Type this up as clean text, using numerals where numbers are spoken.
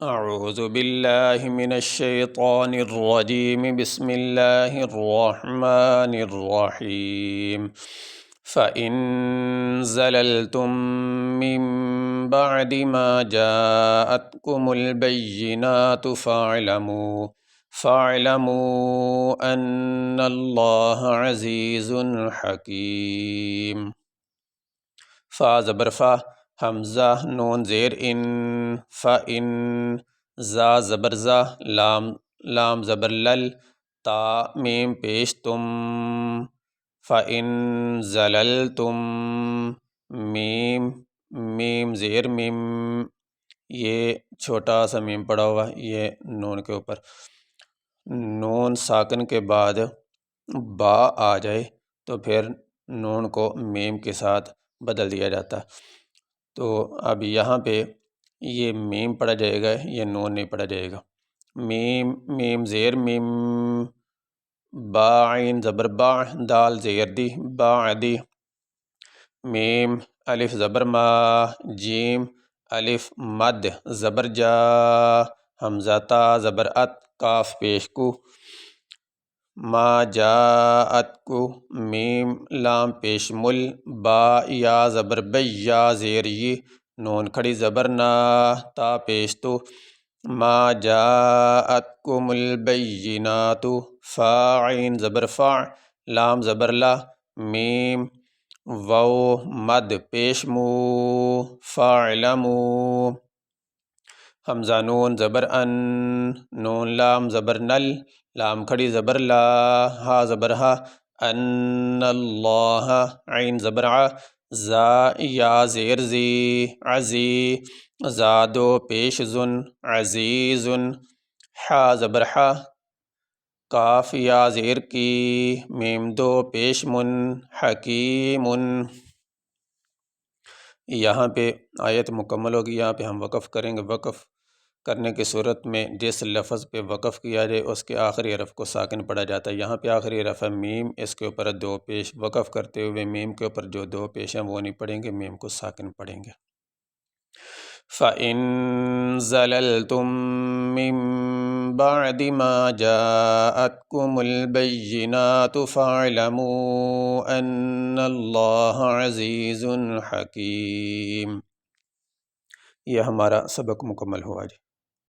اعوذ باللہ من الشیطان الرجیم بسم اللہ الرحمن الرحیم فَإِن زَلَلْتُم مِّن بَعْدِ مَا جَاءَتْكُمُ الْبَيِّنَاتُ فَاعْلَمُوا أَنَّ اللَّهَ عَزِيزٌ حَكِيمٌ۔ فا زبر فا، حمزہ نون زیر ان، فَإِن، زا زبر زا، لام زبر لل، تا میم پیش تم، فَإِن زَلَلْتُم، میم زیر میم، یہ چھوٹا سا میم پڑا ہوا یہ نون کے اوپر، نون ساکن کے بعد با آ جائے تو پھر نون کو میم کے ساتھ بدل دیا جاتا، تو اب یہاں پہ یہ میم پڑھا جائے گا، یہ نون نہیں پڑھا جائے گا۔ میم زیر میم، با عین زبر با، دال زیر دی، بعدی، میم الف زبر ما، جیم الف مد زبر جا، حمزہ تا زبر ات، کاف پیش کو، ما جاءت کو، میم لام پیش مل، با یا زبر بی، یا زیر ی، نون کھڑی زبر نا، تا پیش تو، ما جاءتکم البینات، فا عین زبر فا، لام زبر لا، میم واو مد پیش مو، فاعلموا، حمزہ نون زبر ان، نون لام زبر نل، لام کھڑی زبر لا، ہا زبر ہا، ان اللہ، عین زبر ع، زا یا زیر زی، عزی، زادو پیش زن، عزیز، حا زبر حا، کاف یا زیر کی، میم دو پیش من، حکیم۔ یہاں پہ آیت مکمل ہوگی، یہاں پہ ہم وقف کریں گے۔ وقف کرنے کی صورت میں جس لفظ پہ وقف کیا جائے اس کے آخری حرف کو ساکن پڑھا جاتا ہے۔ یہاں پہ آخری حرف ہے میم، اس کے اوپر دو پیش، وقف کرتے ہوئے میم کے اوپر جو دو پیش ہیں وہ نہیں پڑھیں گے، میم کو ساکن پڑھیں گے۔ فَإِن زَلَلْتُم مِّن بَعْدِ مَا جَاءَتْكُمُ الْبَيِّنَاتُ فَاعْلَمُوا أَنَّ اللَّهَ عَزِيزٌ حَكِيمٌ۔ یہ ہمارا سبق مکمل ہوا جی۔